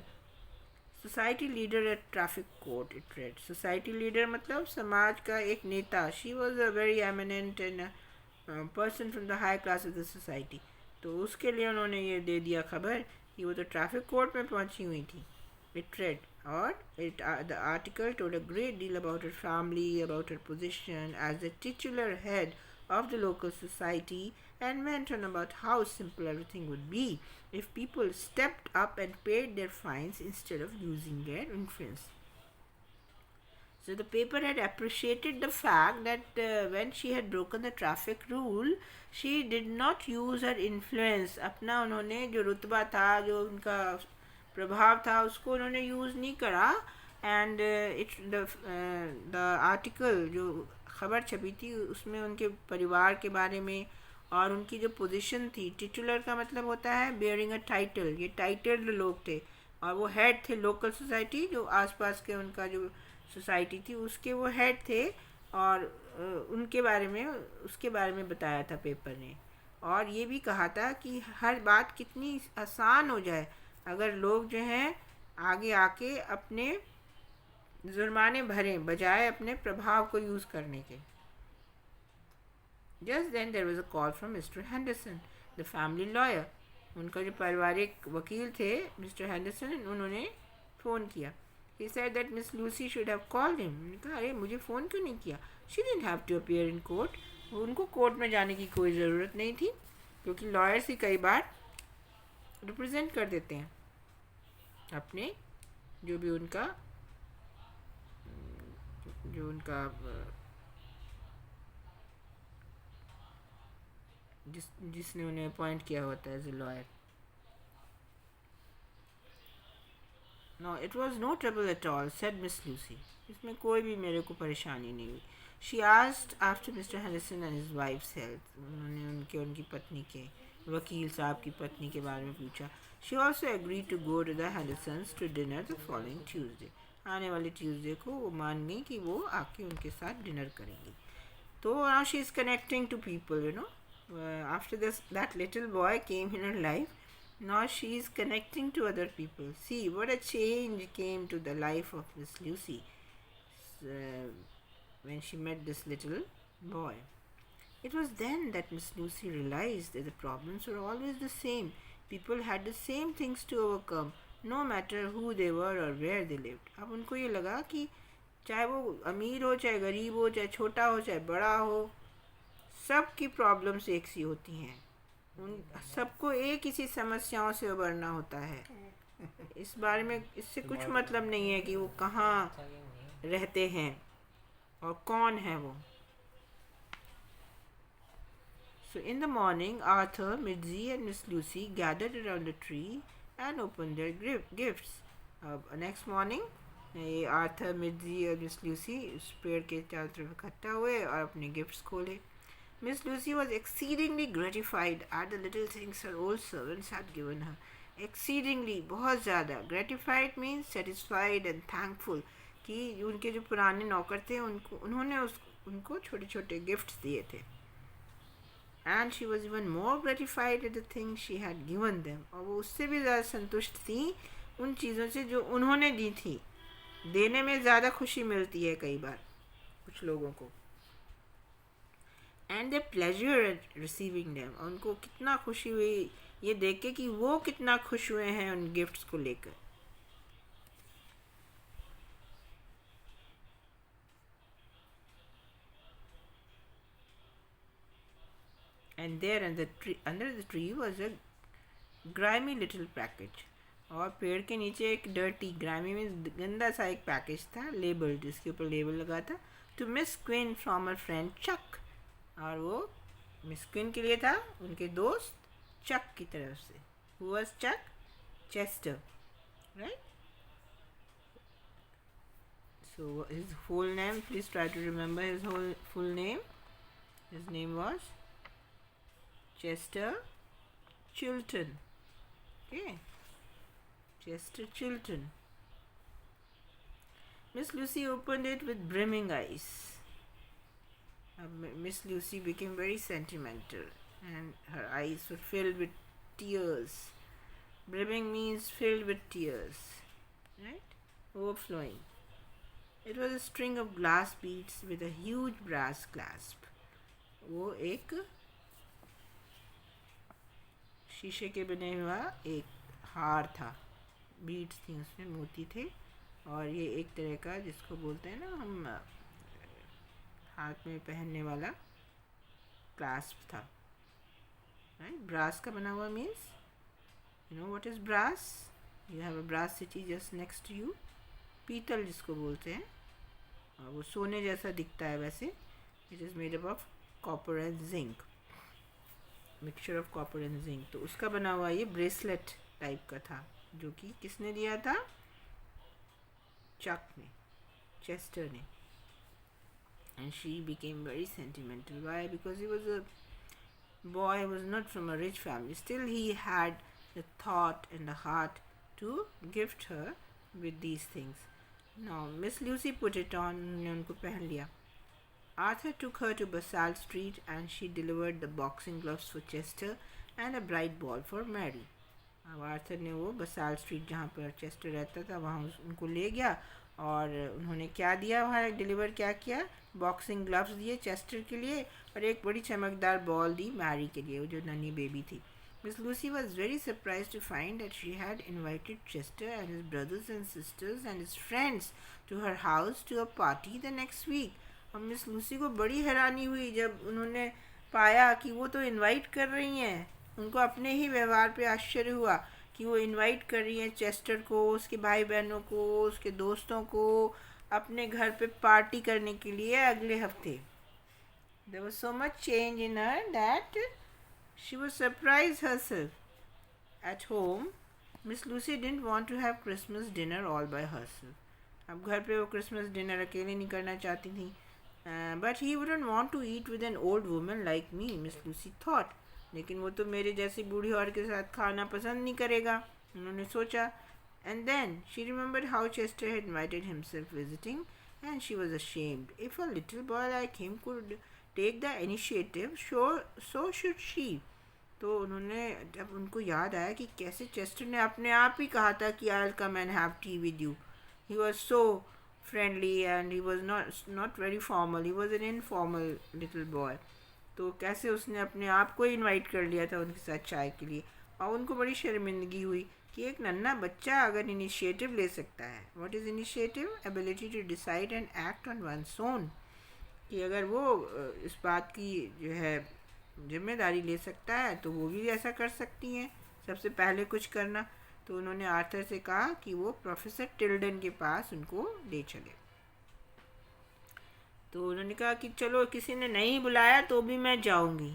Society leader at traffic court, it read. Society leader मतलब समाज का एक नेता. She was a very eminent and person from the high class of the society. तो उसके लिए उन्होंने ये दे दिया खबर कि वो तो ट्रैफिक कोर्ट में पहुंची हुई थी. It read, or the article told a great deal about her family, about her position as the titular head of the local society, and went on about how simple everything would be if people stepped up and paid their fines instead of using their influence. So the paper had appreciated the fact that when she had broken the traffic rule, she did not use her influence. अपना उन्होंने जो रुतबा था, जो उनका प्रभाव था, उसको उन्होंने यूज़ नहीं करा. एंड इट द आर्टिकल जो खबर छपी थी उसमें उनके परिवार के बारे में और उनकी जो पोजीशन थी. टिटुलर का मतलब होता है बेयरिंग अ टाइटल. ये टाइटल्ड लोग थे और वो हेड थे लोकल सोसाइटी, जो आसपास के उनका जो सोसाइटी थी उसके वो हेड थे. और उनके बारे में उसके बारे में बताया था पेपर ने. और ये भी कहा था कि हर बात कितनी आसान हो जाए अगर लोग जो हैं आगे आके अपने जुर्माने भरें बजाय अपने प्रभाव को यूज़ करने के. Just then there was a call from Mister Henderson, the family lawyer. उनका जो पारिवारिक वकील थे मिस्टर हैंडरसन, उन्होंने फ़ोन किया. He said that Miss Lucy should have called him. मैंने कहा अरे मुझे फ़ोन क्यों नहीं किया. She didn't have to appear in court. उनको कोर्ट में जाने की कोई ज़रूरत नहीं थी क्योंकि लॉयर्स ही कई बार रिप्रेजेंट कर देते हैं अपने जो भी उनका जिसने उन्हें अपॉइंट किया होता है as a lawyer. No it was no trouble at all said Miss Lucy. इसमें कोई भी मेरे को परेशानी नहीं हुई. She asked after Mister Harrison and his wife's health. उन्होंने उनकी पत्नी के वकील साहब की पत्नी के बारे में पूछा. She also agree to go to the Harrisons to dinner the following Tuesday. आने वाले ट्यूसडे को वो मान गई कि वो आके उनके साथ डिनर करेंगी. तो now she is connecting to people, you know. After this, that little boy came in her life. Now she is connecting to other people. See what a change came to the life of Miss Lucy when she met this little boy. It was then that Miss Lucy realized that the problems were always the same. People had the same things to overcome, no matter who they were or where they lived. अब उनको ये लगा कि चाहे वो अमीर हो, चाहे गरीब हो, चाहे छोटा हो, चाहे बड़ा हो, सबकी प्रॉब्लम्स एक सी होती हैं. उन सबको एक ही सी समस्याओं से उबरना होता है. इस बारे में इससे कुछ मतलब नहीं है कि वो कहाँ रहते हैं और कौन है वो. So in the morning, Arthur, Mitzi and Miss Lucy gathered around the tree and opened their gifts. Next morning, Arthur, मिर्जी और मिस लूसी उस पेड़ के चारों तरफ इकट्ठा हुए और अपने गिफ्ट्स खोले. Miss Lucy was exceedingly gratified at the little things her old servants had given her. Exceedingly, बहुत ज़्यादा. Gratified means satisfied and thankful. कि उनके जो पुराने नौकर थे उनको छोटे छोटे गिफ्ट्स दिए थे. And she was even more gratified at the things she had given them. और वो उससे भी ज़्यादा संतुष्ट थी उन चीज़ों से जो उन्होंने दी थी. देने में ज़्यादा खुशी मिलती है कई बार कुछ लोगों को. And the pleasure eight receiving them. और उनको कितना खुशी हुई ये देख के कि वो कितना खुश हुए हैं उन गिफ्ट्स को लेकर. And there under the tree was a grimy little package. और पेड़ के नीचे एक डर्टी, ग्राइमी में गंदा सा एक पैकेज था, लेबल, जिसके ऊपर लेबल लगा था to Miss Queen from your friend Chuck. और वो मिस क्वीन के लिए था उनके दोस्त चक की तरफ से. Who was Chuck? Chester, right. So his full name, please try to remember his whole full name. His name was Chester Chilton. Okay, Chester Chilton. Miss Lucy opened it with brimming eyes. Miss Lucy became very sentimental and her eyes were filled with tears. Brimming means filled with tears, right? Overflowing. It was a string of glass beads with a huge brass clasp. वो एक शीशे के बने हुआ एक हार था, beads थी उसमें, मोती थे, और ये एक तरह का जिसको बोलते हैं ना हम हाथ में पहनने वाला क्लास्प था, राइट। ब्रास का बना हुआ means you know what is brass, you have a brass city just next to you. पीतल जिसको बोलते हैं, और वो सोने जैसा दिखता है वैसे। It is made up of copper and zinc, mixture of copper and zinc. तो उसका बना हुआ ये ब्रेसलेट टाइप का था, जो कि किसने दिया था, चक ने, चेस्टर ने। And she became very sentimental. Why? Because he was a boy, was not from a rich family. Still, he had the thought and the heart to gift her with these things. Now, Miss Lucy put it on, उन्होंने उनको पहन लिया. Arthur took her to Basalt Street and she delivered the boxing gloves for Chester and a bright ball for Mary. अब Arthur ने वो Basal street जहाँ पर Chester रहता था वहाँ उनको ले गया, और उन्होंने क्या दिया वहाँ डिलीवर क्या किया, बॉक्सिंग ग्लव्स दिए चेस्टर के लिए, और एक बड़ी चमकदार बॉल दी मैरी के लिए, वो जो नन्ही बेबी थी. Miss Lucy was very surprised to find that she had invited Chester and his brothers and sisters and his friends to her house to a party the next week. और Miss Lucy को बड़ी हैरानी हुई जब उन्होंने पाया कि वो तो इनवाइट कर रही हैं. उनको अपने ही व्यवहार पे आश्चर्य हुआ कि वो इनवाइट कर रही हैं चेस्टर को, उसके भाई बहनों को, उसके दोस्तों को अपने घर पे पार्टी करने के लिए अगले हफ्ते. There was so much change in her that she was surprised herself. At home, Miss Lucy didn't want to have Christmas dinner all by herself. अब घर पे वो क्रिसमस डिनर अकेले नहीं करना चाहती थी. But he wouldn't want to eat with an old woman like me, Miss Lucy thought. लेकिन वो तो मेरे जैसी बूढ़ी औरत के साथ खाना पसंद नहीं करेगा, उन्होंने सोचा. And then she remembered how Chester had invited himself visiting, and she was ashamed. If a little boy like him could take the initiative, so should she. तो उन्होंने जब उनको याद आया कि कैसे चेस्टर ने अपने आप ही कहा था कि I'll come and have tea with you. He was so friendly and he was not very formal. He was an informal little boy. तो कैसे उसने अपने आप को इनवाइट कर लिया था उनके साथ चाय के लिए, और उनको बड़ी शर्मिंदगी हुई कि एक नन्हा बच्चा अगर इनिशिएटिव ले सकता है. What is initiative? Ability to decide and act on one's own. कि अगर वो इस बात की जो है जिम्मेदारी ले सकता है तो वो भी ऐसा कर सकती हैं, सबसे पहले कुछ करना. तो उन्होंने आर्थर से कहा कि वो प्रोफेसर टिल्डन के पास उनको ले चले. तो उन्होंने कहा कि चलो किसी ने नहीं बुलाया तो भी मैं जाऊंगी.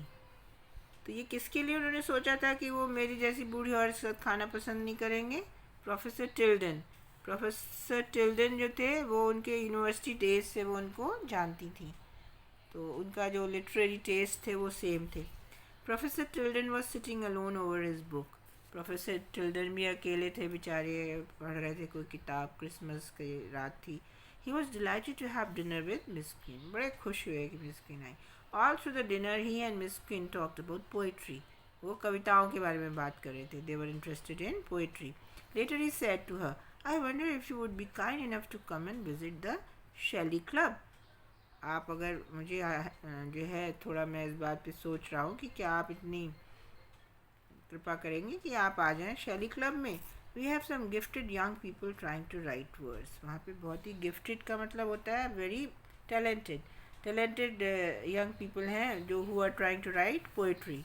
तो ये किसके लिए उन्होंने सोचा था कि वो मेरी जैसी बूढ़ी औरत के साथ खाना पसंद नहीं करेंगे? Professor Tilden. प्रोफेसर टिल्डन जो थे वो उनके यूनिवर्सिटी डेज से वो उनको जानती थी, तो उनका जो लिटरेरी टेस्ट थे वो सेम थे. Professor Tilden was sitting alone over his book. Professor Tilden भी अकेले थे बेचारे, पढ़ रहे थे कोई किताब. क्रिसमस की रात थी. He was delighted to have dinner with Miss Queen. बड़े खुश हुए कि मिस क्वीन आई. All through the dinner he and Miss Queen talked about poetry. वो कविताओं के बारे में बात कर रहे थे. They were interested in poetry. Later he said to her, I wonder if you would be kind enough to come and visit the Shelley club. आप अगर मुझे जो है थोड़ा, मैं इस बात पे सोच रहा हूँ कि क्या आप इतनी कृपा करेंगे कि आप आ जाएं शेली क्लब में. We have some gifted young people trying to write words. वहाँ पे बहुत ही गिफ्टेड का मतलब होता है वेरी टैलेंटेड यंग पीपल हैं जो who are trying to write poetry.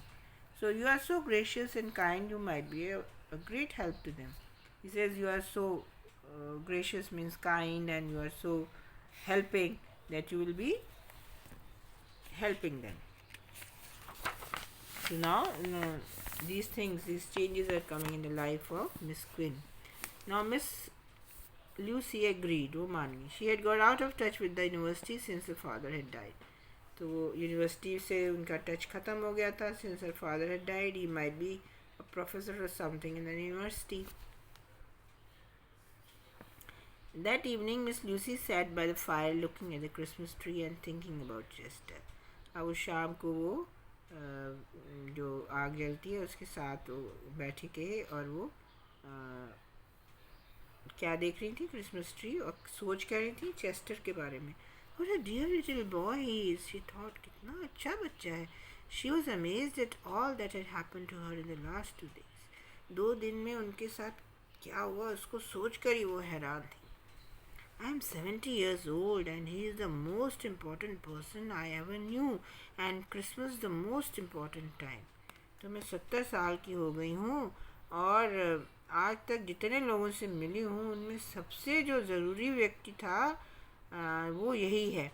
So you are so gracious and kind, you might be a great help to them. He says you are so gracious means kind, and you are so helping that you will be helping them. So now these changes are coming in the life of Miss Quinn. Now Miss Lucy agreed, वो मान गई. She had got out of touch with the university since her father had died. तो वो university से उनका touch ख़त्म हो गया था. Since her father had died, he might be a professor or something in the university. That evening, Miss Lucy sat by the fire looking at the Christmas tree and thinking about Chester. अब उस शाम को वो जो आग जलती है उसके साथ वो बैठी के और वो क्या देख रही थी? Christmas tree. और सोच कर रही थी चेस्टर के बारे में. What a dear little boy he is, she thought. कितना अच्छा बच्चा है. She was amazed at all that had happened to her in the last 2 days. 2 दिन में उनके साथ क्या हुआ उसको सोच कर ही वो हैरान थी. I am 70 years old and he is the most important person I ever knew and Christmas the most important time. तो मैं 70 साल की हो गई हूँ और आज तक जितने लोगों से मिली हूँ उनमें सबसे जो ज़रूरी व्यक्ति था वो यही है.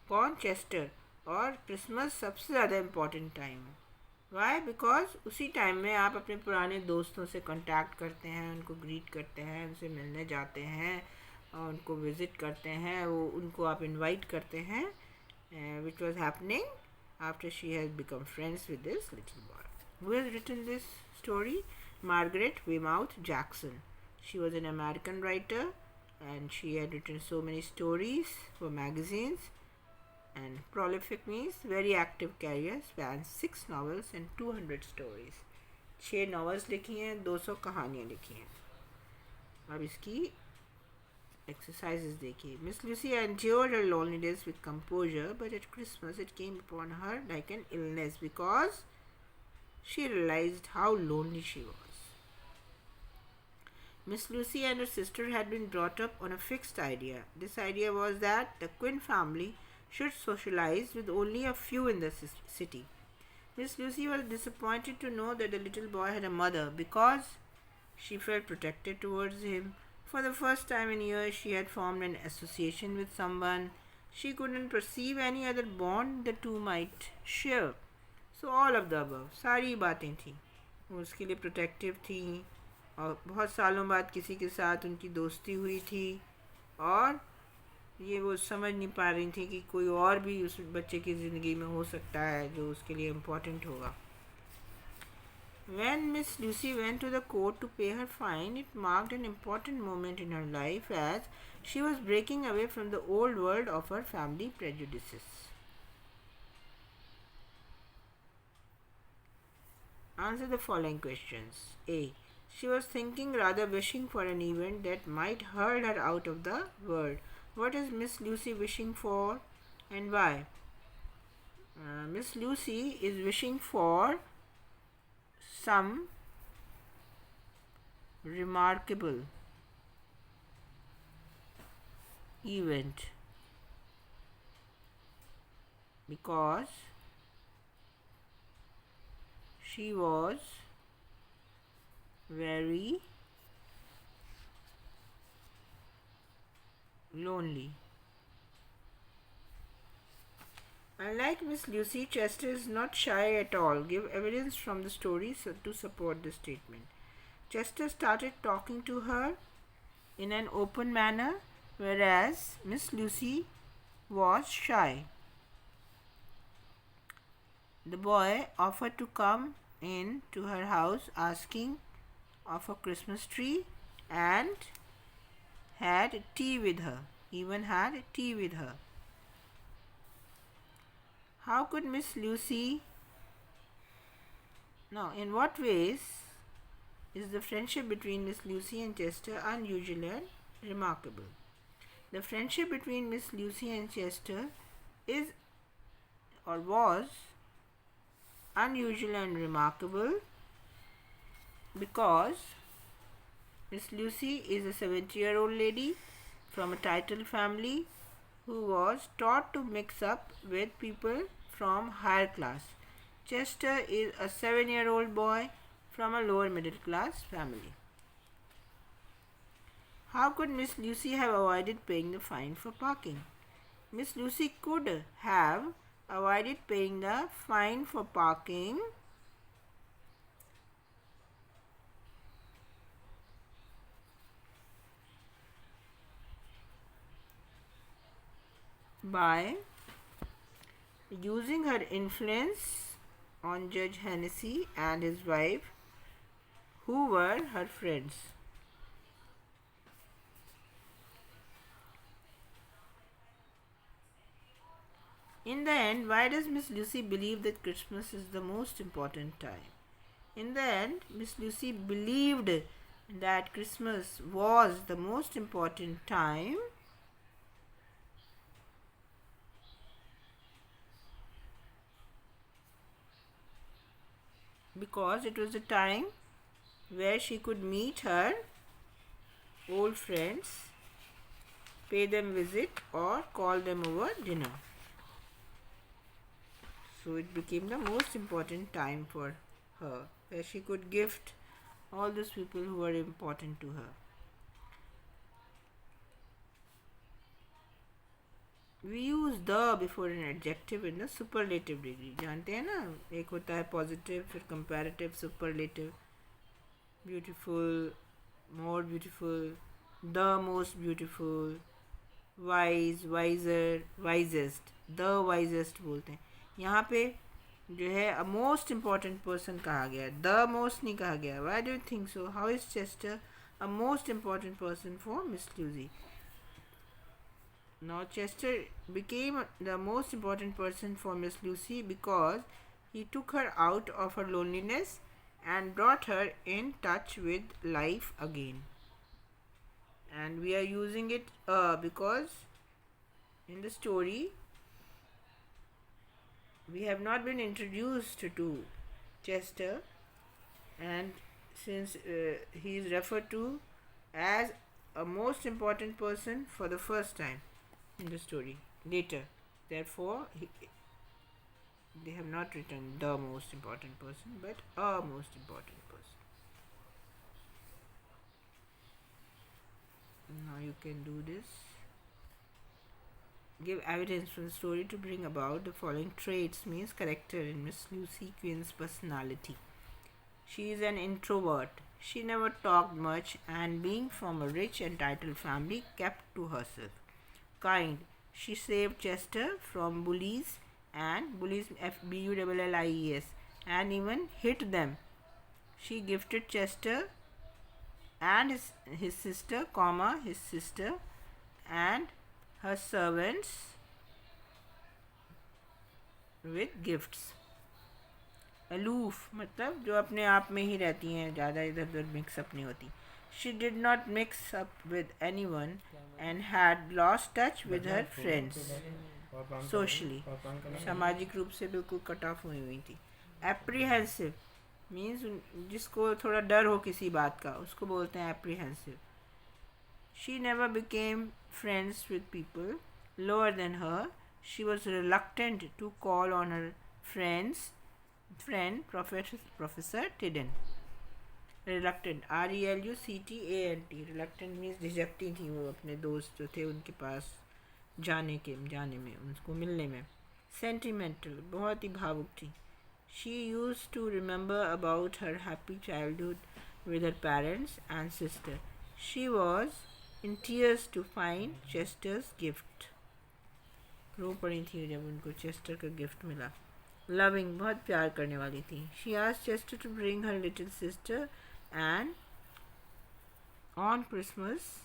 कौन? चेस्टर. और क्रिसमस सबसे ज़्यादा इम्पोर्टेंट टाइम है. वाई? बिकॉज उसी टाइम में आप अपने पुराने दोस्तों से कांटेक्ट करते हैं, उनको ग्रीट करते हैं, उनसे मिलने जाते हैं और उनको विज़िट करते हैं, वो उनको आप इनवाइट करते हैं, which was happening after she has become friends with this little boy. Who has written this story? Margaret Weymouth Jackson. She was an American writer and she had written so many stories for magazines. And prolific means very active career, spans 6 novels and 200 stories. 6 novels लिखी हैं, 200 कहानियाँ लिखी हैं. अब इसकी exercises देखिए. Miss Lucy endured her loneliness with composure, but at Christmas it came upon her like an illness because she realized how lonely she was. Miss Lucy and her sister had been brought up on a fixed idea. This idea was that the Quinn family should socialize with only a few in the city. Miss Lucy was disappointed to know that the little boy had a mother because she felt protected towards him. For the first time in years, she had formed an association with someone. She couldn't perceive any other bond the two might share. So all of the above, सारी बातें थी. वो उसके लिए protective थी और बहुत सालों बाद किसी के साथ उनकी दोस्ती हुई थी और ये वो समझ नहीं पा रही थी कि कोई और भी उस बच्चे की ज़िंदगी में हो सकता है जो उसके लिए इम्पोर्टेंट होगा. When Miss Lucy went to the court to pay her fine, it marked an important moment in her life as she was breaking away from the old world of her family prejudices. Answer the following questions. A. She was thinking, rather wishing for an event that might hurl her out of the world. What is Miss Lucy wishing for and why? Miss Lucy is wishing for some remarkable event because she was very lonely. Unlike Miss Lucy, Chester is not shy at all. Give evidence from the story to support this statement. Chester started talking to her in an open manner, whereas Miss Lucy was shy. The boy offered to come in to her house asking of a Christmas tree and had tea with her, even had tea with her. How could Miss Lucy... Now, in what ways is the friendship between Miss Lucy and Chester unusual and remarkable? The friendship between Miss Lucy and Chester is or was unusual and remarkable because Miss Lucy is a 70-year-old lady from a titled family who was taught to mix up with people from higher class. Chester is a 7-year-old boy from a lower middle class family. How could Miss Lucy have avoided paying the fine for parking? Miss Lucy could have avoided paying the fine for parking by using her influence on Judge Hennessy and his wife, who were her friends. In the end, why does Miss Lucy believe that Christmas is the most important time? In the end, Miss Lucy believed that Christmas was the most important time because it was a time where she could meet her old friends, pay them visit, or call them over dinner. So it became the most important time for her, where she could gift all those people who were important to her. We use the before an adjective in the superlative degree. जानते हैं ना, एक होता है positive, फिर comparative, superlative, beautiful, more beautiful, the most beautiful, wise, wiser, wisest, the wisest बोलते हैं. यहाँ पे जो है a most important person कहा गया है, the most नहीं कहा गया. Why do you think so? How is Chester a most important person for Miss Lucy? Now Chester became the most important person for Miss Lucy because he took her out of her loneliness and brought her in touch with life again. And we are using it because in the story we have not been introduced to Chester, and since he is referred to as a most important person for the first time in the story later, therefore they have not written the most important person but a most important person. Now you can do this. Give evidence from the story to bring about the following traits means character in Miss Lucy Quinn's personality. She is an introvert. She never talked much and being from a rich and titled family kept to herself. Kind. She saved Chester from bullies and bullies bullies and even hit them. She gifted Chester and his sister, his sister and her servants with gifts. Aloof मतलब जो अपने आप में ही रहती हैं, ज़्यादा इधर उधर मिक्सअप नहीं होती. She did not mix up with anyone and had lost touch with her friends socially. सामाजिक रूप से बिल्कुल कट ऑफ हुई थी. Apprehensive मीन्स जिसको थोड़ा डर हो किसी बात का, उसको बोलते हैं apprehensive. She never became friends with people lower than her. She was reluctant to call on her friend Professor Tidden. Reluctant, RELUCTANT. Reluctant means झिझकती थी वो अपने दोस्त जो थे उनके पास जाने में, उनको मिलने में. Sentimental, बहुत ही भावुक थी. She used to remember about her happy childhood with her parents and sister. She was in tears to find Chester's gift. रो पड़ी थी जब उनको चेस्टर का गिफ्ट मिला. Loving, बहुत प्यार करने वाली थी. She asked Chester to bring her little sister and on Christmas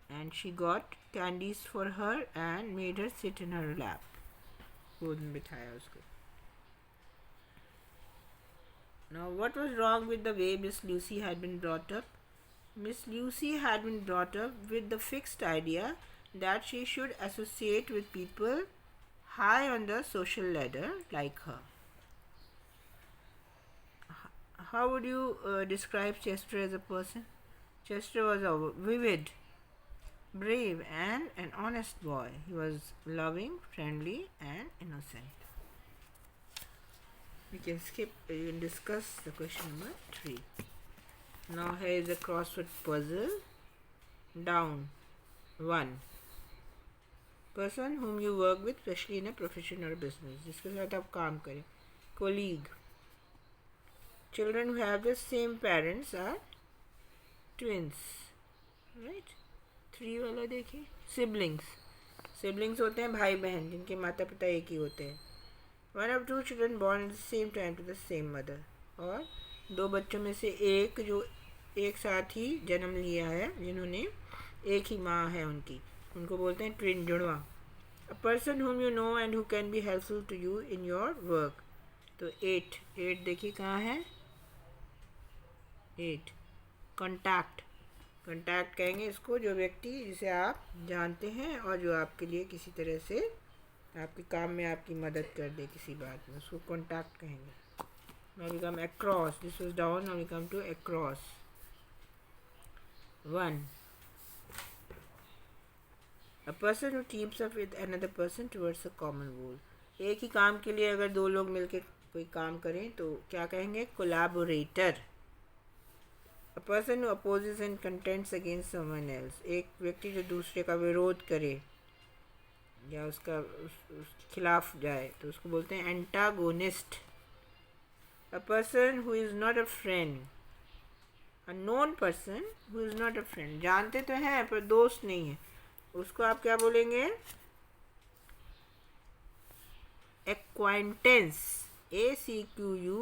and she got candies for her and made her sit in her lap. गोद में बिठाया उसको. Now what was wrong with the way Miss Lucy had been brought up? Miss Lucy had been brought up with the fixed idea that she should associate with people high on the social ladder like her. How would you describe Chester as a person? Chester was a vivid, brave and an honest boy. He was loving, friendly and innocent. We can skip and discuss the question number 3. Now here is a crossword puzzle. Down. 1. Person whom you work with, especially in a profession or business. जिसके साथ आप काम करें. Colleague. Children who have the same parents are twins. Right? 3 वाला देखिए. Siblings. Siblings होते हैं भाई बहन जिनके माता पिता एक ही होते हैं. One of 2 children born at the same time to the same mother. और 2 बच्चों में से एक जो एक साथ ही जन्म लिया है, जिन्होंने एक ही माँ है उनकी, उनको बोलते हैं ट्विन, जुड़वा. A person whom you know and who can be helpful to you in your work. तो 8 देखिए कहाँ है. 8 कॉन्टैक्ट. कॉन्टैक्ट कहेंगे इसको जो व्यक्ति जिसे आप जानते हैं और जो आपके लिए किसी तरह से आपके काम में आपकी मदद कर दे किसी बात में, उसको कॉन्टैक्ट कहेंगे. Now we come across. This was down, now we come to across. 1. A person who teams up with another person towards a common goal. एक ही काम के लिए अगर दो लोग मिलके कोई काम करें तो क्या कहेंगे? Collaborator. A person who opposes and contends against someone else. एक व्यक्ति जो दूसरे का विरोध करे या उसका उसके खिलाफ जाए तो उसको बोलते हैं antagonist. A person who is not a friend. A known person who is not a friend. जानते तो हैं पर दोस्त नहीं है, उसको आप क्या बोलेंगे? Acquaintance. ACQUAINTANCE.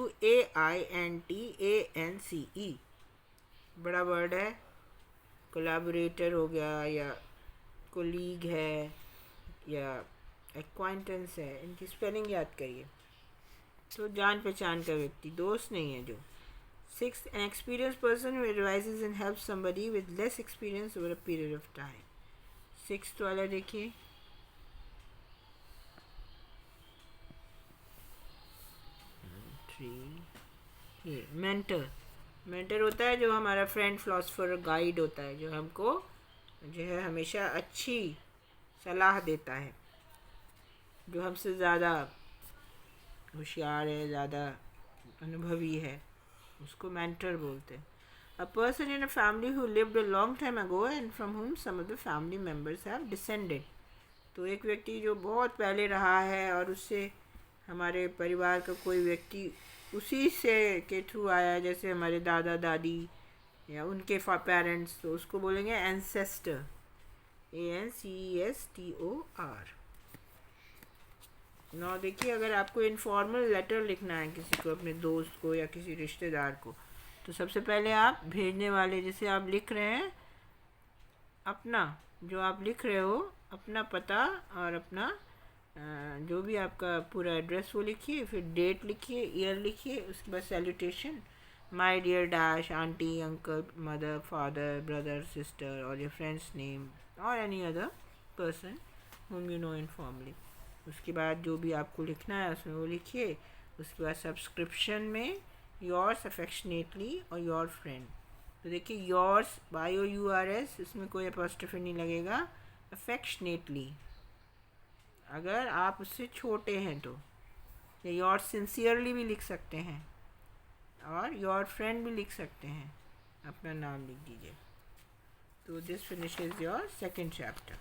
बड़ा वर्ड है. कोलैबोरेटर हो गया या कोलीग है या एक्वाइंटेंस है. इनकी स्पेलिंग याद करिए. तो जान पहचान का व्यक्ति, दोस्त नहीं है जो. 6. An experienced person who advises and helps somebody with less experience over a period of time. 6th वाला देखिए. मेंटर. मेंटर होता है जो हमारा फ्रेंड, फिलोसोफर, गाइड होता है, जो हमको जो है हमेशा अच्छी सलाह देता है, जो हमसे ज़्यादा होशियार है, ज़्यादा अनुभवी है, उसको मेंटर बोलते हैं. A person in a family who lived a long time ago and from whom some of the family members have descended. तो एक व्यक्ति जो बहुत पहले रहा है और उससे हमारे परिवार का कोई व्यक्ति उसी से के थ्रू आया है, जैसे हमारे दादा दादी या उनके पेरेंट्स, तो उसको बोलेंगे एंसेस्टर. ANCESTOR. ना देखिए, अगर आपको इनफॉर्मल लेटर लिखना है किसी को, अपने दोस्त को या किसी रिश्तेदार को, तो सबसे पहले आप भेजने वाले, जैसे आप लिख रहे हैं अपना, जो आप लिख रहे हो अपना पता और अपना जो भी आपका पूरा एड्रेस वो लिखिए, फिर डेट लिखिए, ईयर लिखिए, उसके बाद salutation. My dear dash aunty, uncle, mother, father, brother, sister और योर फ्रेंड्स नेम और any other person whom you know informally. उसके बाद जो भी आपको लिखना है उसमें वो लिखिए. उसके बाद सब्सक्रिप्शन में योर्स अफेक्शनेटली और योर फ्रेंड. तो देखिए, योर्स YOURS, इसमें कोई अपॉस्ट्रोफी नहीं लगेगा. अफेक्शनेटली अगर आप उससे छोटे हैं तो, या योर सिंसियरली भी लिख सकते हैं और योर फ्रेंड भी लिख सकते हैं, अपना नाम लिख दीजिए. तो this finishes your second chapter.